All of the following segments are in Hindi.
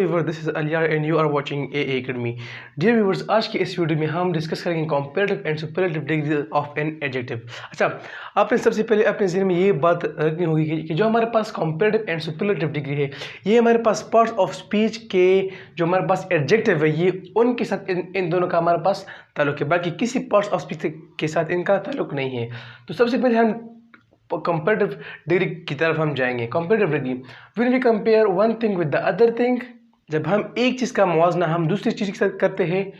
Viewer this is Aliyar and you are watching a academy. Dear viewers, आज की इस वीडियो में हम डिस्कस करेंगे comparative and superlative degree of an adjective. अच्छा, आपने सबसे पहले अपने ज़हन में ये बात रखनी होगी कि जो हमारे पास कंपैरेटिव एंड सुपरलेटिव डिग्री है, ये हमारे पास पार्ट्स ऑफ स्पीच के जो हमारे पास एडजेक्टिव है, ये उनके साथ इन दोनों का हमारे पास ताल्लुक है, बाकी किसी पार्ट्स ऑफ स्पीच के साथ इनका ताल्लुक नहीं है। तो सबसे पहले हम कंपैरेटिव डिग्री की तरफ हम जाएंगे। Comparative degree, when we compare one thing with the other thing, जब हम एक चीज़ का मुआवजना हम दूसरी चीज़ के साथ करते हैं।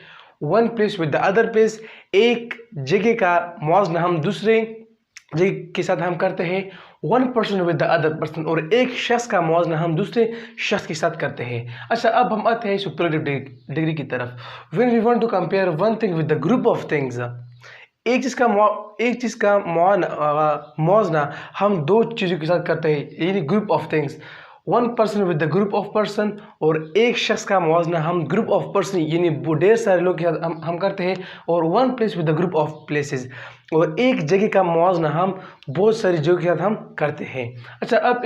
One place with the other place, एक जगह का मुआवजना हम दूसरे जगह के साथ हम करते हैं। One person with the other person, और एक शख्स का मुआवजना हम दूसरे शख्स के साथ करते हैं। अच्छा, अब हम आते हैं सुपरलेटिव डिग्री की तरफ। When we want to compare one thing with the group of things, एक चीज़ का मुआवजना हम दो चीज़ों के साथ करते हैं, यानी group of things. One person with the group of person, और एक शख्स का मुआवजना हम ग्रुप ऑफ पर्सन यानी ढेर सारे लोग के साथ हम करते हैं। और one place with the group of places, और एक जगह का मुआवजना हम बहुत सारी जगह के साथ हम करते हैं। अच्छा, अब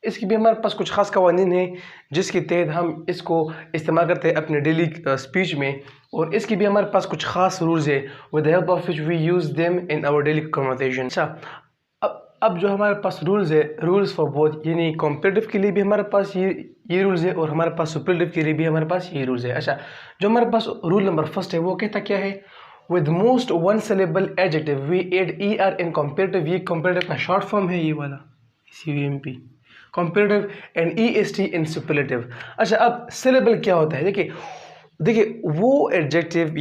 इसकी भी हमारे पास कुछ खास कवानीन है जिसके तहत हम इसको इस्तेमाल करते हैं अपने डेली स्पीच में, और इसकी भी हमारे पास कुछ खास रूल्स है with the help of which we use them in our daily conversation. अच्छा, अब जो हमारे पास रूल्स है, रूल्स फॉर बोथ, यानी कॉम्पिटिटिव के लिए भी हमारे पास ये रूल्स है, और हमारे पास सुपरलेटिव के लिए भी हमारे पास ये रूल्स है। अच्छा, जो हमारे पास रूल नंबर फर्स्ट है वो कहता क्या है, with most one syllable adjective we add E R in competitive. ये कॉम्पिटिटिव का शॉर्ट फॉर्म है, ये वाला CVMP, competitive, and EST in superlative. अच्छा, अब सिलेबल क्या होता है, देखिए वो एडजेक्टिव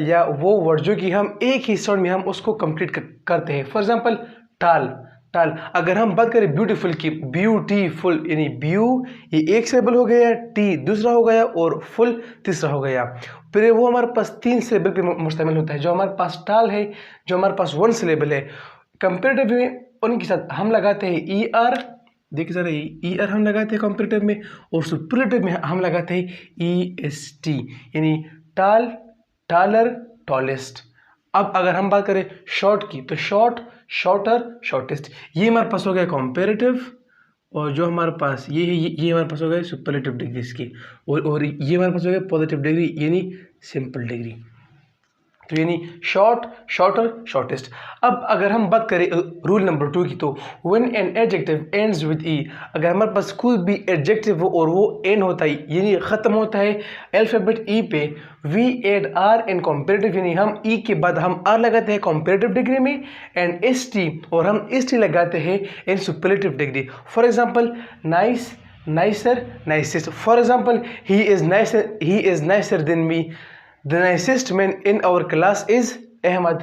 या वो वर्ड जो कि हम एक ही साउंड में हम उसको कंप्लीट करते हैं। फॉर एग्जांपल, टाल, अगर हम बात करें ब्यूटीफुल की, ब्यूटीफुल, यानी ब्यू ये एक सिलेबल हो गया, टी दूसरा हो गया, और फुल तीसरा हो गया। फिर वो हमारे पास 3 सिलेबल पे मुश्तमिल होता है। जो हमारे पास टाल है, जो हमारे पास 1 सिलेबल है, कंपेरेटिव में उनके साथ हम लगाते हैं ER, देखिए ज़रा, ER हम लगाते हैं कंपेरेटिव में, और सुपरलेटिव में हम लगाते हैं EST, यानी टाल, टालर, टॉलेस्ट। अब अगर हम बात करें शॉर्ट की, तो शॉर्ट, शॉर्टर, शॉर्टेस्ट। ये हमारे पास हो गया कंपेरेटिव, और जो हमारे पास ये है, ये हमारे पास हो गया सुपरलेटिव डिग्री इसकी, और ये हमारे पास हो गया पॉजिटिव डिग्री यानी सिंपल डिग्री। तो यानी शॉर्ट, शॉर्टर, शॉर्टेस्ट। अब अगर हम बात करें रूल नंबर 2 की, तो when an adjective ends with E, अगर हमारे पास कोई भी एडजेक्टिव हो और वो एंड होता है यानी ख़त्म होता है अल्फ़ाबेट ई पे, we add R in comparative, यानी हम ई के बाद हम आर लगाते हैं कॉम्पेरेटिव डिग्री में, एंड ST, और हम ST लगाते हैं in superlative degree. For example, nice, nicer, nicest. For example, he is nicer than me, The nicest man in our class is Ahmad,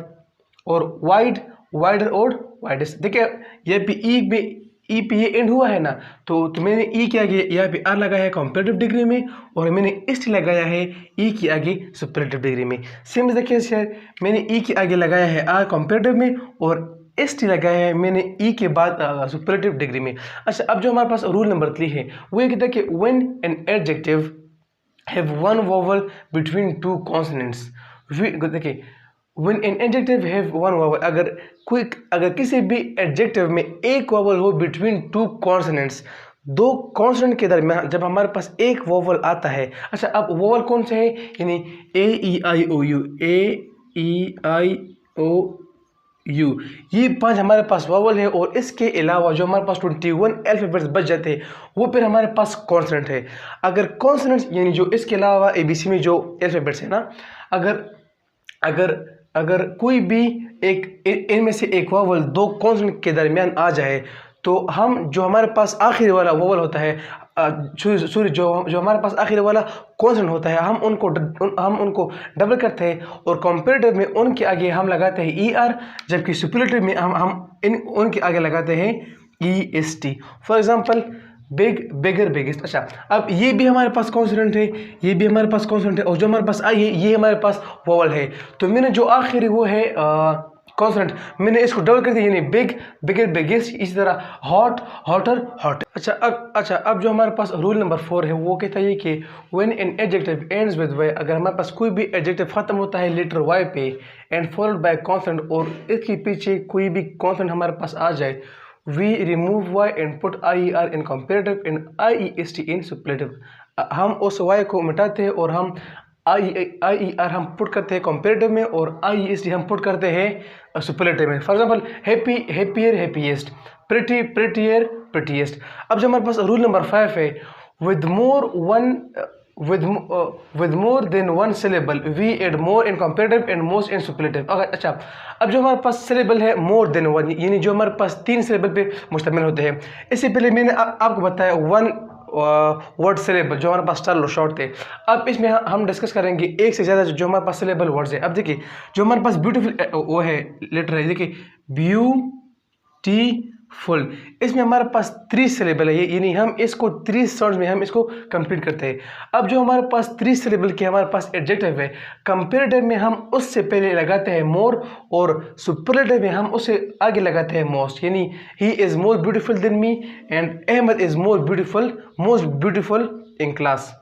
और वाइड, वाइडर, और वाइडेस्ट। देखिए ये भी ई पे ये एंड हुआ है ना, तो मैंने ई के आगे यहाँ पे आर लगाया है कॉम्पेरेटिव डिग्री में, और मैंने ST लगाया है ई के आगे सुपरलेटिव डिग्री में। सेम देखिए सर, मैंने ई के आगे लगाया है आर कॉम्पेरेटिव में, और ST लगाया है मैंने ई के बाद सुपरलेटिव डिग्री में। अच्छा, अब जो हमारे पास रूल नंबर 3 है वो ये कहता है कि when an adjective have one vowel between two consonants, देखिए when an adjective have one vowel, अगर किसी भी एडजेक्टिव में एक वॉवल हो between two consonants, दो कॉन्सोनेंट के दरमियान जब हमारे पास एक वॉवल आता है। अच्छा, अब वॉवल कौन से है, यानी AEIOU, AEIOU, ये 5 हमारे पास वॉवल है, और इसके अलावा जो हमारे पास 21 अल्फ़ाबेट्स बच जाते हैं वो फिर हमारे पास कॉन्सोनेंट है। अगर कॉन्सोनेंट्स यानी जो इसके अलावा ABC में जो अल्फ़ाबेट्स है ना, अगर कोई भी एक इनमें से एक वॉवल दो कॉन्सोनेंट के दरमियान आ जाए, तो हम जो हमारे पास आखिरी वाला वोवल होता है, सॉरी जो हमारे पास आखिरी वाला कॉन्सोनेंट होता है, हम उनको डबल करते हैं, और कॉम्पेरेटिव में उनके आगे हम लगाते हैं ER, जबकि सुपरलेटिव में हम उनके आगे लगाते हैं EST। For example, big, bigger, biggest. अच्छा, अब ये भी हमारे पास कॉन्सोनेंट है, ये भी हमारे पास कॉन्सोनेंट है, और जो हमारे पास आई है ये हमारे पास वोवल है। तो मैंने जो आखिरी वो है कॉन्सोनेंट, मैंने इसको डबल कर दिया, यानी बिग, बिगर, बिगेस्ट। इसी तरह हॉट, हॉटर, हॉट। अच्छा, अब जो हमारे पास रूल नंबर 4 है वो कहता है कि when an adjective ends with Y, अगर हमारे पास कोई भी एडजेक्टिव खत्म होता है लेटर वाई पे, एंड फॉलोड बाय कॉन्सोनेंट, और इसके पीछे कोई भी कॉन्सोनेंट हमारे पास आ जाए, we remove y and put IER in comparative and IEST in superlative। हम उस वाई को मिटाते हैं और हम आई आर हम पुट करते हैं कंपेरेटिव में और आई एस टी हम पुट करते हैं सुपरलेटिव में। For example happy happier happiest, pretty prettier prettiest. अब जो हमारे पास रूल नंबर 5 है, with more one with more than one syllable we add more in comparative and most in superlative। अगर अच्छा, अब जो हमारे पास syllable है more than one, यानी जो हमारे पास 3 syllable पे मुश्तमिल होते हैं। इससे पहले मैंने आपको बताया वन वर्ड सिलेबल जो हमारे पास चार शॉर्ट थे। अब इसमें हम डिस्कस करेंगे एक से ज़्यादा जो हमारे पास सिलेबल वर्ड्स है। अब देखिए जो हमारे पास ब्यूटीफुल वो है लेटर है, देखिए ब्यूटीफुल, इसमें हमारे पास 3 सिलेबल है, यानी हम इसको 3 साउंड्स में हम इसको कंप्लीट करते हैं। अब जो हमारे पास 3 सिलेबल के हमारे पास एडजेक्टिव है, कंपेरेटिव में हम उससे पहले लगाते हैं मोर और सुपरलेटिव में हम उससे आगे लगाते हैं मोस्ट, यानी he is more beautiful than me and Ahmad is most beautiful in class.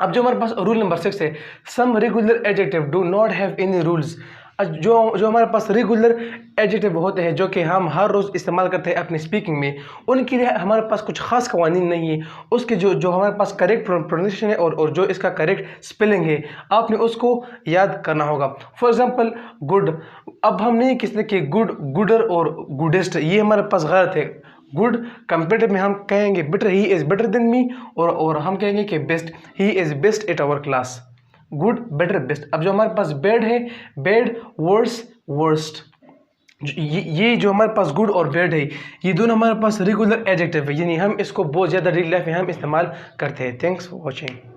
अब जो हमारे पास रूल नंबर 6 है, some regular adjective do not have any rules. जो हमारे पास रेगुलर एडजेक्टिव होते हैं जो कि हम हर रोज़ इस्तेमाल करते हैं अपनी स्पीकिंग में, उनके लिए हमारे पास कुछ खास कवानीन नहीं है। उसके जो हमारे पास करेक्ट प्रोनाउंसिएशन है और जो इसका करेक्ट स्पेलिंग है, आपने उसको याद करना होगा। फॉर एग्जांपल गुड, अब हम नहीं किसने कि गुड, गुडर और गुडेस्ट, ये हमारे पास गलत है। गुड कंपेरेटिव में हम कहेंगे better, he is better than me, और हम कहेंगे कि best, he is best at our class. Good better best. अब जो हमारे पास बैड है, बैड वर्स वर्स्ट। ये जो हमारे पास गुड और बैड है, ये दोनों हमारे पास रेगुलर एडजेक्टिव है, यानी हम इसको बहुत ज़्यादा रियल लाइफ में हम इस्तेमाल करते हैं। Thanks for watching.